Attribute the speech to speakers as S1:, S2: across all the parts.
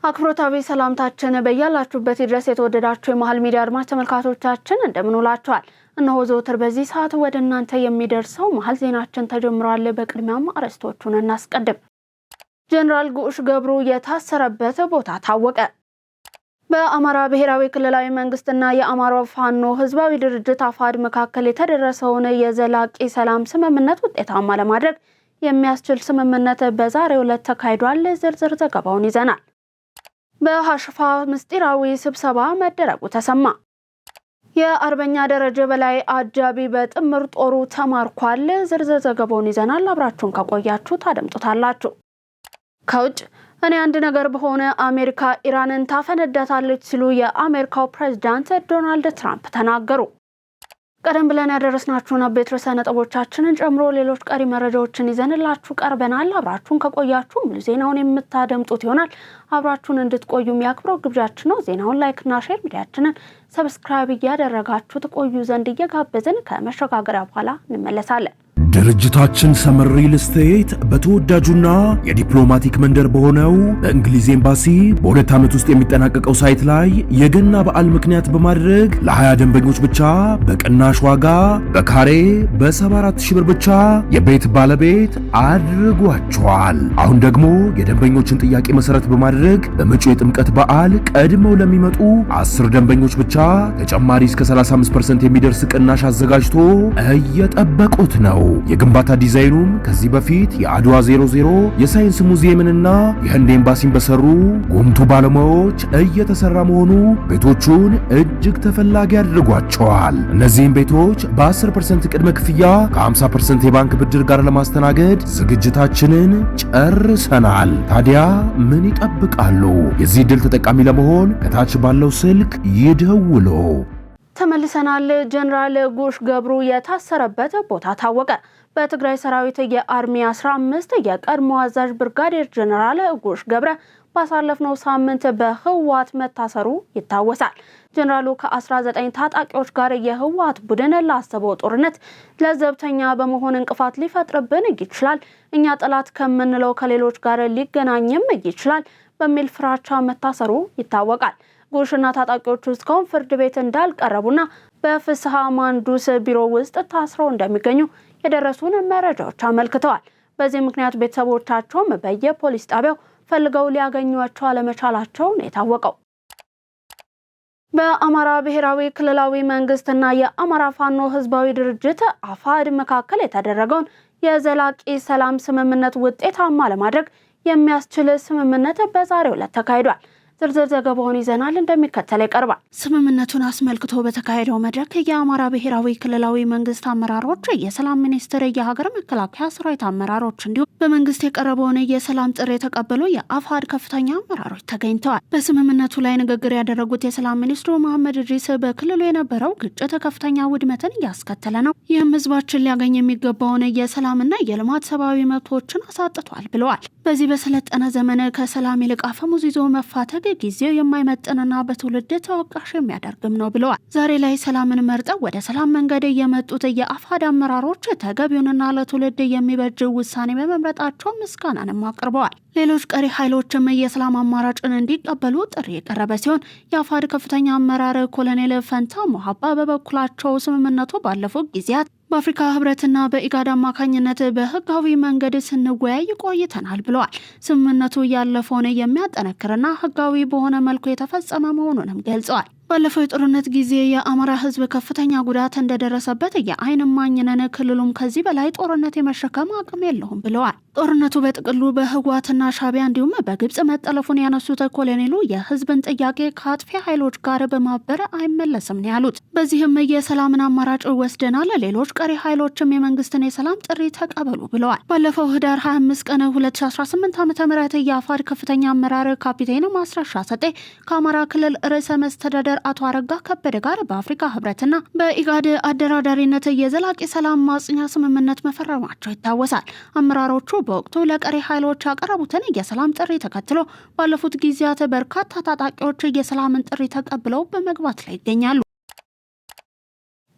S1: አክብሮታዊ ሰላምታችን በያላችሁበት ድረስ የተወደዳችሁ የመሃል ሚዲያ አድማጭ ተመልካቾቻችን እንደምን ውላችኋል? እነሆ ዘወትር በዚህ ሰዓት ወደ እናንተ የሚደርሰው መሃል ዜናችን ተጀምሯል። በቅድሚያም አርዕስቶቹን እናስቀድም። ጀነራል ጉሽ ገብሩ የታሰረበት ቦታ ታወቀ። በአማራ ብሔራዊ ክልላዊ መንግስትና የአማራ ፋኖ ህዝባዊ ድርጅት አፋድ መካከል የተደረሰውን የዘላቂ ሰላም ስምምነት ውጤታማ ለማድረግ የሚያስችል ስምምነት በዛሬው ዕለት ተካሂዷል። ዝርዝር ዘገባውን ይዘናል። በሐሽፋ ምስጢራዊ ስብሰባ መደረጉ ተሰማ። የአርበኛ ደረጀ በላይ አጃቢ በጥምር ጦሩ ተማርኳል። ዝርዝር ዘገባውን ይዘናል። አብራችሁን ከቆያችሁ ታደምጡታላችሁ። ከውጭ እኔ አንድ ነገር በሆነ አሜሪካ ኢራንን ታፈነዳታለች ሲሉ የአሜሪካው ፕሬዝዳንት ዶናልድ ትራምፕ ተናገሩ። ቀደም ብለን ያደረስናችሁን አበይት ርዕሰ ነጥቦቻችንን ጨምሮ ሌሎች ቀሪ መረጃዎችን ይዘንላችሁ ቀርበናል። አብራችሁን ከቆያችሁ ሙሉ ዜናውን የምታደምጡት ይሆናል። አብራችሁን እንድትቆዩም የአክብሮት ግብዣችን ነው። ዜናውን ላይክና ሼር፣ ሚዲያችንን ሰብስክራይብ እያደረጋችሁ ትቆዩ ዘንድ እየጋበዝን ከመሸጋገሪያ በኋላ እንመለሳለን።
S2: ድርጅታችን ሰመር ሪል ስቴት በተወዳጁና የዲፕሎማቲክ መንደር በሆነው በእንግሊዝ ኤምባሲ በ2 ዓመት ውስጥ የሚጠናቀቀው ሳይት ላይ የገና በዓል ምክንያት በማድረግ ለ20 ደንበኞች ብቻ በቅናሽ ዋጋ በካሬ በ74,000 ብር ብቻ የቤት ባለቤት አድርጓቸዋል። አሁን ደግሞ የደንበኞችን ጥያቄ መሰረት በማድረግ በመጪው የጥምቀት በዓል ቀድመው ለሚመጡ 10 ደንበኞች ብቻ ተጨማሪ እስከ 35% የሚደርስ ቅናሽ አዘጋጅቶ እየጠበቁት ነው። የግንባታ ዲዛይኑም ከዚህ በፊት የአድዋ 00 የሳይንስ ሙዚየምንና የህንድ ኤምባሲን በሰሩ ጉምቱ ባለሙያዎች እየተሰራ መሆኑ ቤቶቹን እጅግ ተፈላጊ አድርጓቸዋል። እነዚህም ቤቶች በ10% ቅድመ ክፍያ ከ50% የባንክ ብድር ጋር ለማስተናገድ ዝግጅታችንን ጨርሰናል። ታዲያ ምን ይጠብቃሉ? የዚህ ድል ተጠቃሚ ለመሆን ከታች ባለው ስልክ ይደውሉ።
S1: ተመልሰናል። ጀነራል ጉሽ ገብሩ የታሰረበት ቦታ ታወቀ። በትግራይ ሰራዊት የአርሚ 15 የቀድሞ አዛዥ ብርጋዴር ጀነራል ጉሽ ገብረ ባሳለፍነው ሳምንት በህወሓት መታሰሩ ይታወሳል። ጀነራሉ ከ19 ታጣቂዎች ጋር የህወሓት ቡድን ላሰበው ጦርነት ለዘብተኛ በመሆን እንቅፋት ሊፈጥርብን ይችላል፣ እኛ ጠላት ከምንለው ከሌሎች ጋር ሊገናኝም ይችላል በሚል ፍራቻ መታሰሩ ይታወቃል። ጉሽና ታጣቂዎቹ እስካሁን ፍርድ ቤት እንዳልቀረቡና በፍስሐ ማንዱስ ቢሮ ውስጥ ታስረው እንደሚገኙ የደረሱን መረጃዎች አመልክተዋል። በዚህ ምክንያት ቤተሰቦቻቸውም በየፖሊስ ጣቢያው ፈልገው ሊያገኟቸው አለመቻላቸው ነው የታወቀው። በአማራ ብሔራዊ ክልላዊ መንግስትና የአማራ ፋኖ ህዝባዊ ድርጅት አፋድ መካከል የተደረገውን የዘላቂ ሰላም ስምምነት ውጤታማ ለማድረግ የሚያስችል ስምምነት በዛሬው ዕለት ተካሂዷል። ዝርዝር ዘገባውን ይዘናል፣ እንደሚከተለው ይቀርባል። ስምምነቱን አስመልክቶ በተካሄደው መድረክ የአማራ ብሔራዊ ክልላዊ መንግስት አመራሮች፣ የሰላም ሚኒስቴር፣ የሀገር መከላከያ ሰራዊት አመራሮች እንዲሁም በመንግስት የቀረበውን የሰላም ጥሪ የተቀበሉ የአፋድ ከፍተኛ አመራሮች ተገኝተዋል። በስምምነቱ ላይ ንግግር ያደረጉት የሰላም ሚኒስትሩ መሐመድ ኢድሪስ በክልሉ የነበረው ግጭት ከፍተኛ ውድመትን እያስከተለ ነው፣ ይህም ህዝባችን ሊያገኝ የሚገባውን የሰላምና የልማት ሰብአዊ መብቶችን አሳጥቷል ብለዋል። በዚህ በሰለጠነ ዘመን ከሰላም ይልቅ አፈሙዝ ይዞ መፋተግ ጊዜው የማይመጥንና በትውልድ ተወቃሽ የሚያደርግም ነው ብለዋል። ዛሬ ላይ ሰላምን መርጠው ወደ ሰላም መንገድ የመጡት የአፋድ አመራሮች ተገቢውንና ለትውልድ የሚበጅ ውሳኔ በመምረጣቸው ምስጋናንም አቅርበዋል። ሌሎች ቀሪ ኃይሎችም የሰላም አማራጭን እንዲቀበሉ ጥሪ የቀረበ ሲሆን የአፋድ ከፍተኛ አመራር ኮሎኔል ፈንታ ሞሀባ በበኩላቸው ስምምነቱ ባለፉት ጊዜያት በአፍሪካ ህብረትና በኢጋድ አማካኝነት በህጋዊ መንገድ ስንወያይ ቆይተናል ብለዋል። ስምምነቱ ያለፈውን የሚያጠነክርና ህጋዊ በሆነ መልኩ የተፈጸመ መሆኑንም ገልጸዋል። ባለፈው የጦርነት ጊዜ የአማራ ህዝብ ከፍተኛ ጉዳት እንደደረሰበት የአይን እማኝ ነን፣ ክልሉም ከዚህ በላይ ጦርነት የመሸከም አቅም የለውም ብለዋል። ጦርነቱ በጥቅሉ በህወሓትና ሻዕቢያ እንዲሁም በግብጽ መጠለፉን ያነሱት ኮሎኔሉ የህዝብን ጥያቄ ከአጥፊ ኃይሎች ጋር በማበር አይመለስም ነው ያሉት። በዚህም የሰላምን አማራጭ ወስደናል፣ ሌሎች ቀሪ ኃይሎችም የመንግስትን የሰላም ጥሪ ተቀበሉ ብለዋል። ባለፈው ህዳር 25 ቀን 2018 ዓ.ም የአፋድ ከፍተኛ አመራር ካፒቴን ማስረሻ ሰጤ ከአማራ ክልል ርዕሰ መስተዳደር አቶ አረጋ ከበደ ጋር በአፍሪካ ህብረትና በኢጋድ አደራዳሪነት የዘላቂ ሰላም ማጽኛ ስምምነት መፈረማቸው ይታወሳል። አመራሮቹ በወቅቱ ለቀሪ ኃይሎች ያቀረቡትን የሰላም ጥሪ ተከትሎ ባለፉት ጊዜያት በርካታ ታጣቂዎች የሰላምን ጥሪ ተቀብለው በመግባት ላይ ይገኛሉ።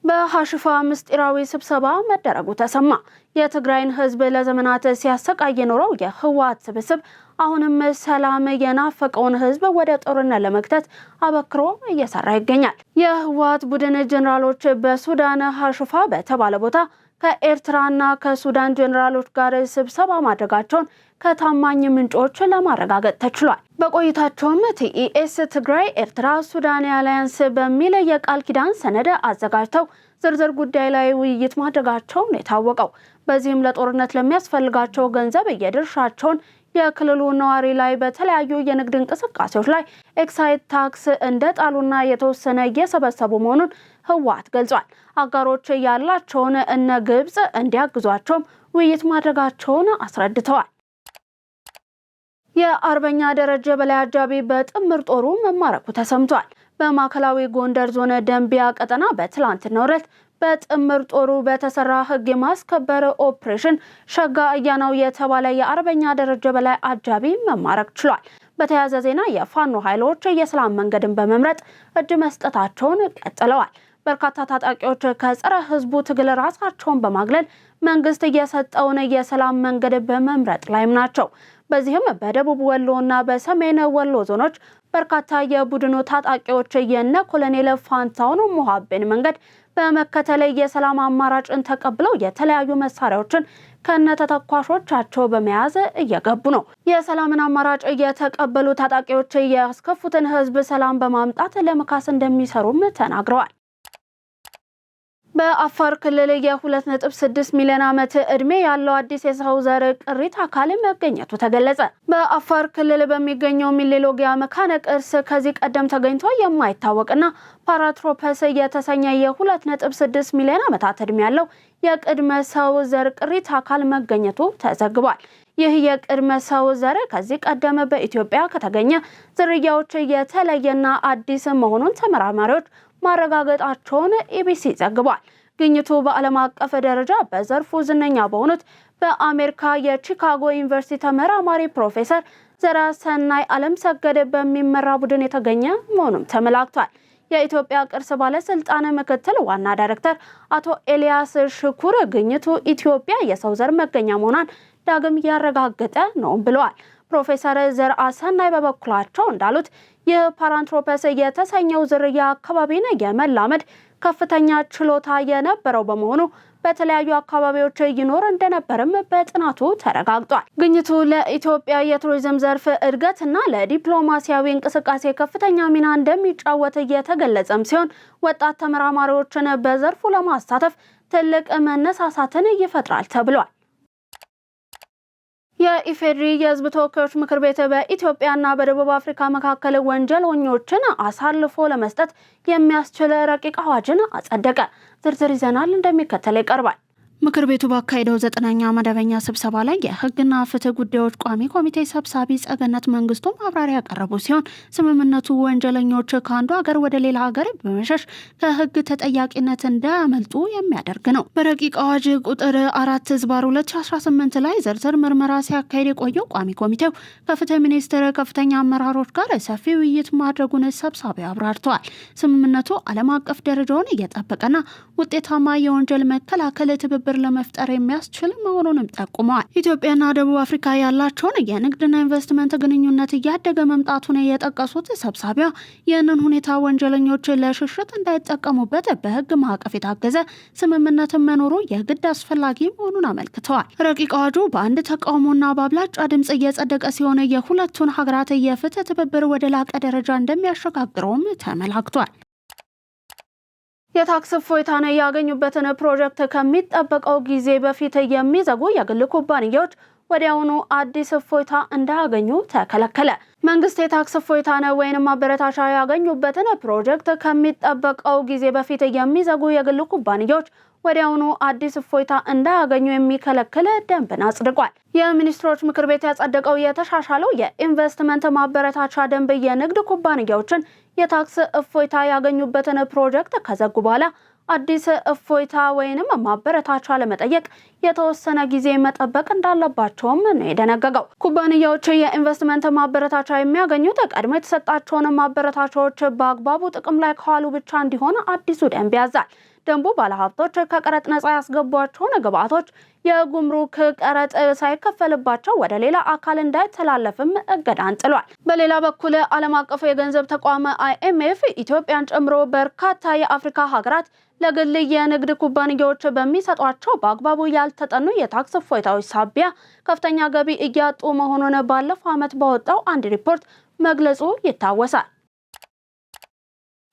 S1: በሐሽፋ ምስጢራዊ ስብሰባ መደረጉ ተሰማ። የትግራይን ህዝብ ለዘመናት ሲያሰቃይ የኖረው የህወሓት ስብስብ አሁንም ሰላም የናፈቀውን ህዝብ ወደ ጦርነት ለመክተት አበክሮ እየሰራ ይገኛል። የህወሓት ቡድን ጀነራሎች በሱዳን ሀሹፋ በተባለ ቦታ ከኤርትራና ከሱዳን ጀነራሎች ጋር ስብሰባ ማድረጋቸውን ከታማኝ ምንጮች ለማረጋገጥ ተችሏል። በቆይታቸውም ቲኢኤስ ትግራይ ኤርትራ ሱዳን አላያንስ በሚል የቃል ኪዳን ሰነድ አዘጋጅተው ዝርዝር ጉዳይ ላይ ውይይት ማድረጋቸው ነው የታወቀው። በዚህም ለጦርነት ለሚያስፈልጋቸው ገንዘብ የድርሻቸውን የክልሉ ነዋሪ ላይ በተለያዩ የንግድ እንቅስቃሴዎች ላይ ኤክሳይዝ ታክስ እንደጣሉና የተወሰነ እየሰበሰቡ መሆኑን ህወሓት ገልጿል። አጋሮች ያላቸውን እነ ግብጽ እንዲያግዟቸውም ውይይት ማድረጋቸውን አስረድተዋል። የአርበኛ ደረጀ በላይ አጃቢ በጥምር ጦሩ መማረኩ ተሰምቷል። በማዕከላዊ ጎንደር ዞን ደንቢያ ቀጠና በትላንትናው ዕለት በጥምር ጦሩ በተሰራ ህግ የማስከበር ኦፕሬሽን ሸጋ አያናው የተባለ የአርበኛ ደረጀ በላይ አጃቢ መማረክ ችሏል። በተያያዘ ዜና የፋኖ ኃይሎች የሰላም መንገድን በመምረጥ እጅ መስጠታቸውን ቀጥለዋል። በርካታ ታጣቂዎች ከጸረ ህዝቡ ትግል ራሳቸውን በማግለል መንግስት እየሰጠውን የሰላም መንገድ በመምረጥ ላይም ናቸው። በዚህም በደቡብ ወሎና በሰሜን ወሎ ዞኖች በርካታ የቡድኑ ታጣቂዎች የነ ኮሎኔል ፋንታውን ሙሃቤን መንገድ በመከተል የሰላም አማራጭን ተቀብለው የተለያዩ መሳሪያዎችን ከነተተኳሾቻቸው በመያዝ እየገቡ ነው። የሰላምን አማራጭ የተቀበሉ ታጣቂዎች ያስከፉትን ህዝብ ሰላም በማምጣት ለመካስ እንደሚሰሩም ተናግረዋል። በአፋር ክልል የ2.6 ሚሊዮን ዓመት ዕድሜ ያለው አዲስ የሰው ዘር ቅሪት አካል መገኘቱ ተገለጸ። በአፋር ክልል በሚገኘው ሚሌሎጊያ መካነ ቅርስ ከዚህ ቀደም ተገኝቶ የማይታወቅና ፓራትሮፐስ የተሰኘ የ2.6 ሚሊዮን ዓመታት ዕድሜ ያለው የቅድመ ሰው ዘር ቅሪት አካል መገኘቱ ተዘግቧል። ይህ የቅድመ ሰው ዘር ከዚህ ቀደም በኢትዮጵያ ከተገኘ ዝርያዎች የተለየና አዲስ መሆኑን ተመራማሪዎች ማረጋገጣቸውን ኢቢሲ ዘግቧል። ግኝቱ በዓለም አቀፍ ደረጃ በዘርፉ ዝነኛ በሆኑት በአሜሪካ የቺካጎ ዩኒቨርሲቲ ተመራማሪ ፕሮፌሰር ዘረሰናይ ዓለም ሰገድ በሚመራ ቡድን የተገኘ መሆኑም ተመላክቷል። የኢትዮጵያ ቅርስ ባለስልጣን ምክትል ዋና ዳይሬክተር አቶ ኤልያስ ሽኩር ግኝቱ ኢትዮጵያ የሰው ዘር መገኛ መሆኗን ዳግም ያረጋገጠ ነው ብለዋል። ፕሮፌሰር ዘረሰናይ በበኩላቸው እንዳሉት ይህ ፓራንትሮፐስ የተሰኘው ዝርያ አካባቢን የመላመድ ከፍተኛ ችሎታ የነበረው በመሆኑ በተለያዩ አካባቢዎች ይኖር እንደነበርም በጥናቱ ተረጋግጧል። ግኝቱ ለኢትዮጵያ የቱሪዝም ዘርፍ እድገትና ለዲፕሎማሲያዊ እንቅስቃሴ ከፍተኛ ሚና እንደሚጫወት እየተገለጸም ሲሆን ወጣት ተመራማሪዎችን በዘርፉ ለማሳተፍ ትልቅ መነሳሳትን ይፈጥራል ተብሏል። የኢፌዴሪ የሕዝብ ተወካዮች ምክር ቤት በኢትዮጵያና በደቡብ አፍሪካ መካከል ወንጀለኞችን አሳልፎ ለመስጠት የሚያስችል ረቂቅ አዋጅን አጸደቀ። ዝርዝር ይዘናል፣ እንደሚከተለው ይቀርባል። ምክር ቤቱ ባካሄደው 9ኛ መደበኛ ስብሰባ ላይ የህግና ፍትህ ጉዳዮች ቋሚ ኮሚቴ ሰብሳቢ ጸገነት መንግስቱ ማብራሪያ ያቀረቡ ሲሆን ስምምነቱ ወንጀለኞች ከአንዱ ሀገር ወደ ሌላ ሀገር በመሸሽ ከህግ ተጠያቂነት እንዳያመልጡ የሚያደርግ ነው። በረቂቅ አዋጅ ቁጥር 4/2018 ላይ ዝርዝር ምርመራ ሲያካሄድ የቆየው ቋሚ ኮሚቴው ከፍትህ ሚኒስቴር ከፍተኛ አመራሮች ጋር ሰፊ ውይይት ማድረጉን ሰብሳቢ አብራርተዋል። ስምምነቱ ዓለም አቀፍ ደረጃውን እየጠበቀና ውጤታማ የወንጀል መከላከል ትብብር ለመፍጠር የሚያስችል መሆኑንም ጠቁመዋል። ኢትዮጵያና ደቡብ አፍሪካ ያላቸውን የንግድና ኢንቨስትመንት ግንኙነት እያደገ መምጣቱን የጠቀሱት ሰብሳቢዋ ይህንን ሁኔታ ወንጀለኞች ለሽሽት እንዳይጠቀሙበት በህግ ማዕቀፍ የታገዘ ስምምነት መኖሩ የግድ አስፈላጊ መሆኑን አመልክተዋል። ረቂቅ አዋጁ በአንድ ተቃውሞና በአብላጫ ድምጽ እየጸደቀ ሲሆን የሁለቱን ሀገራት የፍትህ ትብብር ወደ ላቀ ደረጃ እንደሚያሸጋግረውም ተመላክቷል። የታክስ እፎይታን ያገኙበትን ፕሮጀክት ከሚጠበቀው ጊዜ በፊት የሚዘጉ የግል ኩባንያዎች ወዲያውኑ አዲስ እፎይታ እንዳያገኙ ተከለከለ። መንግስት የታክስ እፎይታን ወይንም ማበረታቻ ያገኙበትን ፕሮጀክት ከሚጠበቀው ጊዜ በፊት የሚዘጉ የግል ኩባንያዎች ወዲያውኑ አዲስ እፎይታ እንዳያገኙ የሚከለክል ደንብን አጽድቋል። የሚኒስትሮች ምክር ቤት ያጸደቀው የተሻሻለው የኢንቨስትመንት ማበረታቻ ደንብ የንግድ ኩባንያዎችን የታክስ እፎይታ ያገኙበትን ፕሮጀክት ከዘጉ በኋላ አዲስ እፎይታ ወይንም ማበረታቻ ለመጠየቅ የተወሰነ ጊዜ መጠበቅ እንዳለባቸውም ነው የደነገገው። ኩባንያዎች የኢንቨስትመንት ማበረታቻ የሚያገኙት ቀድሞ የተሰጣቸውን ማበረታቻዎች በአግባቡ ጥቅም ላይ ከዋሉ ብቻ እንዲሆን አዲሱ ደንብ ያዛል። ደንቡ ባለሀብቶች ከቀረጥ ነፃ ያስገቧቸውን ግብዓቶች የጉምሩክ ቀረጥ ሳይከፈልባቸው ወደ ሌላ አካል እንዳይተላለፍም እገዳን ጥሏል። በሌላ በኩል ዓለም አቀፉ የገንዘብ ተቋም IMF ኢትዮጵያን ጨምሮ በርካታ የአፍሪካ ሀገራት ለግል የንግድ ኩባንያዎች በሚሰጧቸው በአግባቡ ያልተጠኑ የታክስ እፎይታዎች ሳቢያ ከፍተኛ ገቢ እያጡ መሆኑን ባለፈው ዓመት ባወጣው አንድ ሪፖርት መግለጹ ይታወሳል።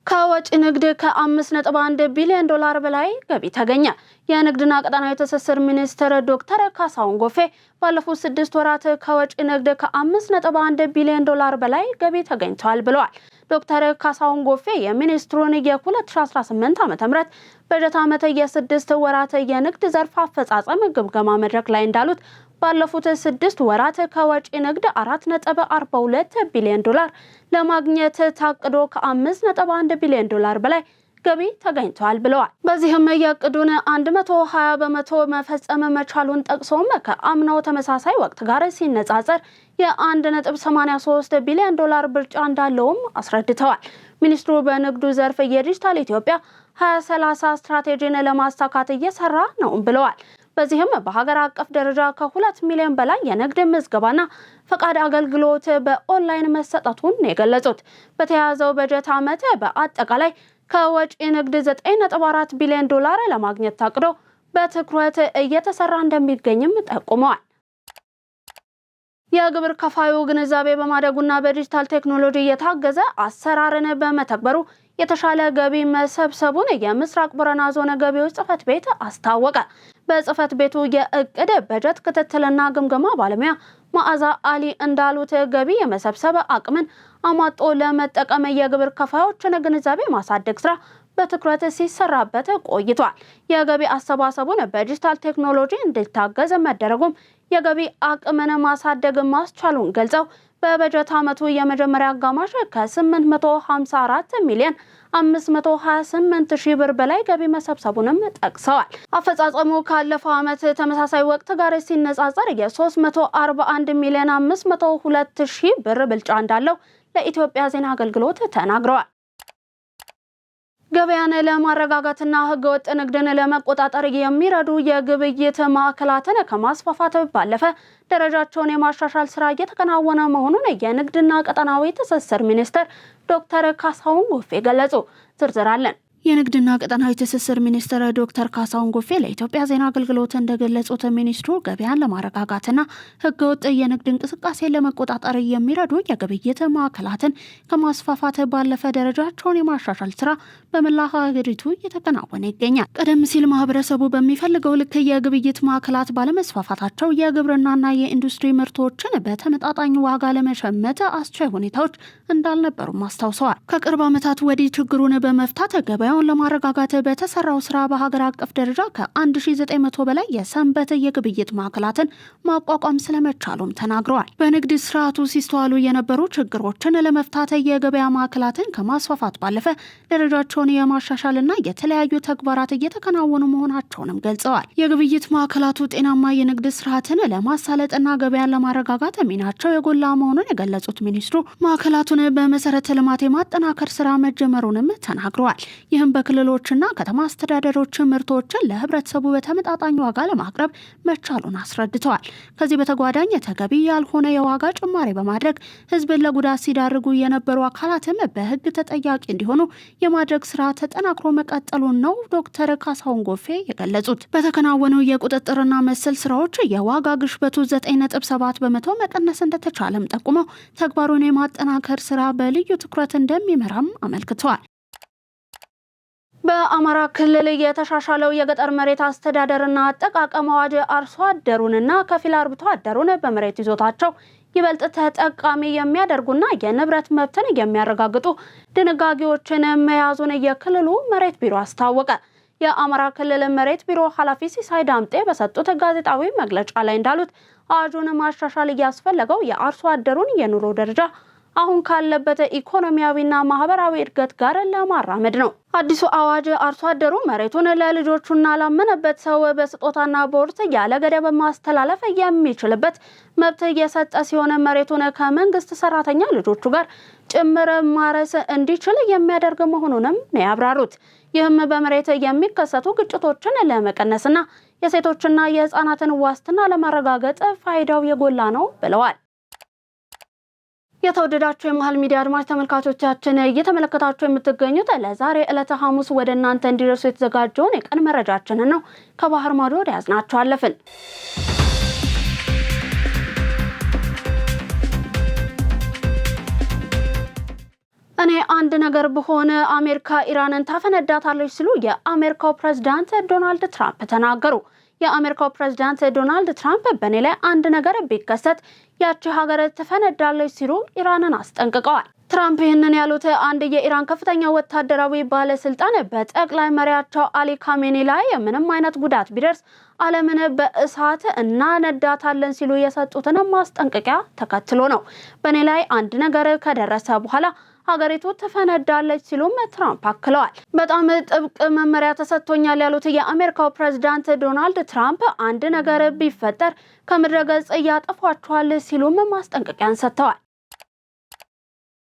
S1: ከወጪ ንግድ ከ5.1 ቢሊዮን ዶላር በላይ ገቢ ተገኘ። የንግድና ቀጣናዊ ትስስር ሚኒስትር ዶክተር ካሳሁን ጎፌ ባለፉት 6 ወራት ከወጪ ንግድ ከ5.1 ቢሊዮን ዶላር በላይ ገቢ ተገኝቷል ብለዋል። ዶክተር ካሳሁን ጎፌ የሚኒስትሩን የ2018 ዓ.ም በጀት ዓመት የ6 ወራት የንግድ ዘርፍ አፈጻጸም ግምገማ መድረክ ላይ እንዳሉት ባለፉት 6 ወራት ከወጪ ንግድ 4.42 ቢሊዮን ዶላር ለማግኘት ታቅዶ ከ5.1 ቢሊዮን ዶላር በላይ ገቢ ተገኝቷል ብለዋል። በዚህም የዕቅዱን 120 በመቶ መፈጸም መቻሉን ጠቅሶም ከአምናው ተመሳሳይ ወቅት ጋር ሲነጻጸር የ1.83 ቢሊዮን ዶላር ብልጫ እንዳለውም አስረድተዋል። ሚኒስትሩ በንግዱ ዘርፍ የዲጂታል ኢትዮጵያ 2030 ስትራቴጂን ለማሳካት እየሰራ ነው ብለዋል። በዚህም በሀገር አቀፍ ደረጃ ከ2 ሚሊዮን በላይ የንግድ ምዝገባና ፈቃድ አገልግሎት በኦንላይን መሰጠቱን የገለጹት በተያያዘው በጀት ዓመት በአጠቃላይ ከወጪ ንግድ 9.4 ቢሊዮን ዶላር ለማግኘት ታቅዶ በትኩረት እየተሰራ እንደሚገኝም ጠቁመዋል። የግብር ከፋዩ ግንዛቤ በማደጉና በዲጂታል ቴክኖሎጂ የታገዘ አሰራርን በመተግበሩ የተሻለ ገቢ መሰብሰቡን የምስራቅ ቦረና ዞን ገቢዎች ጽሕፈት ቤት አስታወቀ። በጽሕፈት ቤቱ የእቅድ በጀት ክትትልና ግምገማ ባለሙያ መዓዛ አሊ እንዳሉት ገቢ የመሰብሰብ አቅምን አሟጦ ለመጠቀም የግብር ከፋዮችን ግንዛቤ ማሳደግ ስራ በትኩረት ሲሰራበት ቆይቷል። የገቢ አሰባሰቡን በዲጂታል ቴክኖሎጂ እንዲታገዝ መደረጉም የገቢ አቅምን ማሳደግ ማስቻሉን ገልጸው በበጀት ዓመቱ የመጀመሪያ አጋማሽ ከ854 ሚሊዮን 528 ሺህ ብር በላይ ገቢ መሰብሰቡንም ጠቅሰዋል። አፈጻጸሙ ካለፈው ዓመት ተመሳሳይ ወቅት ጋር ሲነጻጸር የ341 ሚሊዮን 502 ሺህ ብር ብልጫ እንዳለው ለኢትዮጵያ ዜና አገልግሎት ተናግረዋል። ገበያን ለማረጋጋትና ህገወጥ ንግድን ለመቆጣጠር የሚረዱ የግብይት ማዕከላትን ከማስፋፋት ባለፈ ደረጃቸውን የማሻሻል ስራ እየተከናወነ መሆኑን የንግድና ቀጣናዊ ትስስር ሚኒስትር ዶክተር ካሳሁን ጎፌ ገለጹ። ዝርዝር አለን። የንግድና ቀጣናዊ ትስስር ሚኒስትር ዶክተር ካሳሁን ጎፌ ለኢትዮጵያ ዜና አገልግሎት እንደገለጹት ሚኒስትሩ ገበያን ለማረጋጋትና ህገወጥ የንግድ እንቅስቃሴን ለመቆጣጠር የሚረዱ የግብይት ማዕከላትን ከማስፋፋት ባለፈ ደረጃቸውን የማሻሻል ስራ በመላ ሀገሪቱ እየተከናወነ ይገኛል። ቀደም ሲል ማህበረሰቡ በሚፈልገው ልክ የግብይት ማዕከላት ባለመስፋፋታቸው የግብርናና የኢንዱስትሪ ምርቶችን በተመጣጣኝ ዋጋ ለመሸመት አስቻይ ሁኔታዎች እንዳልነበሩም አስታውሰዋል። ከቅርብ ዓመታት ወዲህ ችግሩን በመፍታት ገበያ ለማረጋጋት በተሰራው ስራ በሀገር አቀፍ ደረጃ ከ1900 በላይ የሰንበት የግብይት ማዕከላትን ማቋቋም ስለመቻሉም ተናግረዋል። በንግድ ስርዓቱ ሲስተዋሉ የነበሩ ችግሮችን ለመፍታት የገበያ ማዕከላትን ከማስፋፋት ባለፈ ደረጃቸውን የማሻሻልና የተለያዩ ተግባራት እየተከናወኑ መሆናቸውንም ገልጸዋል። የግብይት ማዕከላቱ ጤናማ የንግድ ስርዓትን ለማሳለጥና ገበያን ለማረጋጋት ሚናቸው የጎላ መሆኑን የገለጹት ሚኒስትሩ ማዕከላቱን በመሰረተ ልማት የማጠናከር ስራ መጀመሩንም ተናግረዋል። ይህም በክልሎችና ከተማ አስተዳደሮች ምርቶችን ለህብረተሰቡ በተመጣጣኝ ዋጋ ለማቅረብ መቻሉን አስረድተዋል። ከዚህ በተጓዳኝ ተገቢ ያልሆነ የዋጋ ጭማሪ በማድረግ ህዝብን ለጉዳት ሲዳርጉ የነበሩ አካላትም በህግ ተጠያቂ እንዲሆኑ የማድረግ ስራ ተጠናክሮ መቀጠሉን ነው ዶክተር ካሳሁን ጎፌ የገለጹት። በተከናወነው የቁጥጥርና መሰል ስራዎች የዋጋ ግሽበቱ 9.7 በመቶ መቀነስ እንደተቻለም ጠቁመው ተግባሩን የማጠናከር ስራ በልዩ ትኩረት እንደሚመራም አመልክተዋል። በአማራ ክልል የተሻሻለው የገጠር መሬት አስተዳደርና አጠቃቀም አዋጅ አርሶ አደሩንና ከፊል አርብቶ አደሩን በመሬት ይዞታቸው ይበልጥ ተጠቃሚ የሚያደርጉና የንብረት መብትን የሚያረጋግጡ ድንጋጌዎችን መያዙን የክልሉ መሬት ቢሮ አስታወቀ። የአማራ ክልል መሬት ቢሮ ኃላፊ ሲሳይ ዳምጤ በሰጡት ጋዜጣዊ መግለጫ ላይ እንዳሉት አዋጁን ማሻሻል ያስፈለገው የአርሶ አደሩን የኑሮ ደረጃ አሁን ካለበት ኢኮኖሚያዊና ማህበራዊ እድገት ጋር ለማራመድ ነው። አዲሱ አዋጅ አርሶ አደሩ መሬቱን ለልጆቹና ላመነበት ሰው በስጦታና በውርስ ያለ ገደብ ማስተላለፍ የሚችልበት መብት የሰጠ ሲሆን መሬቱን ከመንግስት ሰራተኛ ልጆቹ ጋር ጭምር ማረስ እንዲችል የሚያደርግ መሆኑንም ነው ያብራሩት። ይህም በመሬት የሚከሰቱ ግጭቶችን ለመቀነስና የሴቶችና የህፃናትን ዋስትና ለማረጋገጥ ፋይዳው የጎላ ነው ብለዋል። የተወደዳችሁ የመሃል ሚዲያ አድማጭ ተመልካቾቻችን እየተመለከታችሁ የምትገኙት ለዛሬ ዕለተ ሐሙስ ወደ እናንተ እንዲደርሱ የተዘጋጀውን የቀን መረጃችንን ነው። ከባህር ማዶ ወደ ያዝናችሁ አለፍን። እኔ አንድ ነገር በሆነ አሜሪካ ኢራንን ታፈነዳታለች ሲሉ የአሜሪካው ፕሬዝዳንት ዶናልድ ትራምፕ ተናገሩ። የአሜሪካው ፕሬዝዳንት ዶናልድ ትራምፕ በእኔ ላይ አንድ ነገር ቢከሰት ያቺ ሀገር ትፈነዳለች ሲሉ ኢራንን አስጠንቅቀዋል። ትራምፕ ይህንን ያሉት አንድ የኢራን ከፍተኛ ወታደራዊ ባለስልጣን በጠቅላይ መሪያቸው አሊ ካሜኒ ላይ ምንም አይነት ጉዳት ቢደርስ ዓለምን በእሳት እናነዳታለን ሲሉ የሰጡትን ማስጠንቀቂያ ተከትሎ ነው። በእኔ ላይ አንድ ነገር ከደረሰ በኋላ ሀገሪቱ ትፈነዳለች ሲሉም ትራምፕ አክለዋል። በጣም ጥብቅ መመሪያ ተሰጥቶኛል ያሉት የአሜሪካው ፕሬዝዳንት ዶናልድ ትራምፕ አንድ ነገር ቢፈጠር ከምድረ ገጽ ያጠፏቸዋል ሲሉም ማስጠንቀቂያን ሰጥተዋል።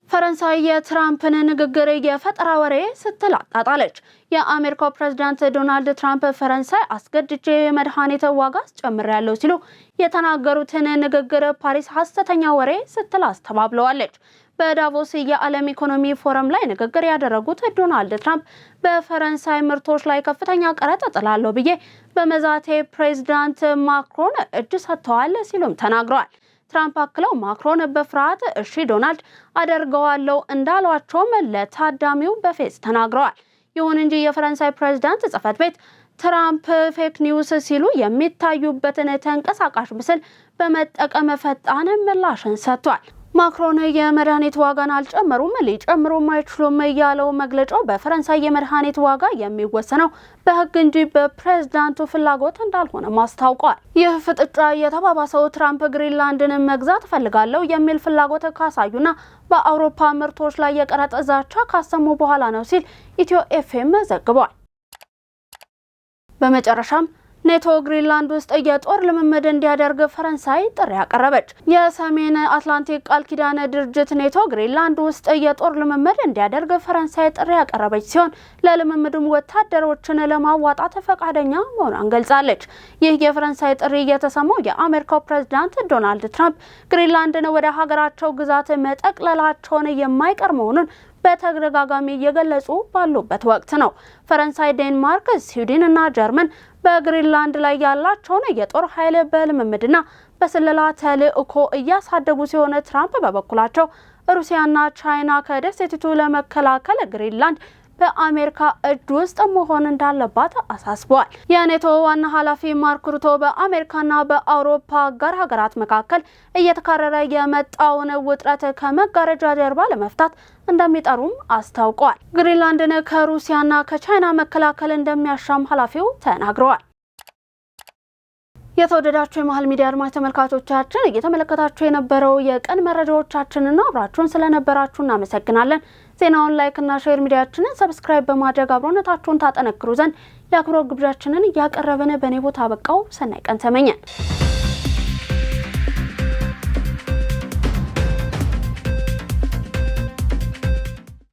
S1: ፈረንሳይ የትራምፕን ንግግር የፈጠራ ወሬ ስትል አጣጣለች። የአሜሪካው ፕሬዝዳንት ዶናልድ ትራምፕ ፈረንሳይ አስገድጄ የመድኃኒት ዋጋ አስጨምሬያለሁ ሲሉ የተናገሩትን ንግግር ፓሪስ ሐሰተኛ ወሬ ስትል አስተባብለዋለች። በዳቮስ የዓለም ኢኮኖሚ ፎረም ላይ ንግግር ያደረጉት ዶናልድ ትራምፕ በፈረንሳይ ምርቶች ላይ ከፍተኛ ቀረጥ ጥላለሁ ብዬ በመዛቴ ፕሬዝዳንት ማክሮን እጅ ሰጥተዋል ሲሉም ተናግረዋል። ትራምፕ አክለው ማክሮን በፍርሃት እሺ ዶናልድ አደርገዋለሁ እንዳሏቸውም ለታዳሚው በፌስ ተናግረዋል። ይሁን እንጂ የፈረንሳይ ፕሬዝዳንት ጽሕፈት ቤት ትራምፕ ፌክ ኒውስ ሲሉ የሚታዩበትን ተንቀሳቃሽ ምስል በመጠቀም ፈጣን ምላሽን ሰጥቷል። ማክሮን የመድኃኒት ዋጋን አልጨመሩም፣ ሊጨምሩም አይችሉም ያለው መግለጫው በፈረንሳይ የመድኃኒት ዋጋ የሚወሰነው በሕግ እንጂ በፕሬዝዳንቱ ፍላጎት እንዳልሆነ ማስታውቋል። ይህ ፍጥጫ የተባባሰው ትራምፕ ግሪንላንድን መግዛት ፈልጋለሁ የሚል ፍላጎት ካሳዩና በአውሮፓ ምርቶች ላይ የቀረጥ ዛቻ ካሰሙ በኋላ ነው ሲል ኢትዮ ኤፍኤም ዘግቧል። በመጨረሻም ኔቶ ግሪንላንድ ውስጥ የጦር ልምምድ እንዲያደርግ ፈረንሳይ ጥሪ ያቀረበች። የሰሜን አትላንቲክ ቃል ኪዳን ድርጅት ኔቶ ግሪንላንድ ውስጥ የጦር ልምምድ እንዲያደርግ ፈረንሳይ ጥሪ ያቀረበች ሲሆን ለልምምዱም ወታደሮችን ለማዋጣት ፈቃደኛ መሆኗን ገልጻለች። ይህ የፈረንሳይ ጥሪ የተሰማው የአሜሪካው ፕሬዝዳንት ዶናልድ ትራምፕ ግሪንላንድን ወደ ሀገራቸው ግዛት መጠቅለላቸውን የማይቀር መሆኑን በተደጋጋሚ እየገለጹ ባሉበት ወቅት ነው። ፈረንሳይ፣ ዴንማርክ፣ ስዊድን እና ጀርመን በግሪንላንድ ላይ ያላቸውን የጦር ኃይል በልምምድና በስለላ ተልዕኮ እያሳደጉ ሲሆን ትራምፕ በበኩላቸው ሩሲያና ቻይና ከደሴቲቱ ለመከላከል ግሪንላንድ በአሜሪካ እጅ ውስጥ መሆን እንዳለባት አሳስበዋል። የኔቶ ዋና ኃላፊ ማርክ ሩቶ በአሜሪካና በአውሮፓ አጋር ሀገራት መካከል እየተካረረ የመጣውን ውጥረት ከመጋረጃ ጀርባ ለመፍታት እንደሚጠሩም አስታውቀዋል። ግሪንላንድን ከሩሲያና ከቻይና መከላከል እንደሚያሻም ኃላፊው ተናግረዋል። የተወደዳችሁ የመሃል ሚዲያ አድማጭ ተመልካቾቻችን እየተመለከታችሁ የነበረው የቀን መረጃዎቻችንን ነው። አብራችሁን ስለነበራችሁ እናመሰግናለን። ዜናውን ላይክ እና ሼር፣ ሚዲያችንን ሰብስክራይብ በማድረግ አብሮነታችሁን ታጠነክሩ ዘንድ የአክብሮት ግብዣችንን እያቀረብን በኔ ቦታ በቃው። ሰናይ ቀን ተመኘን።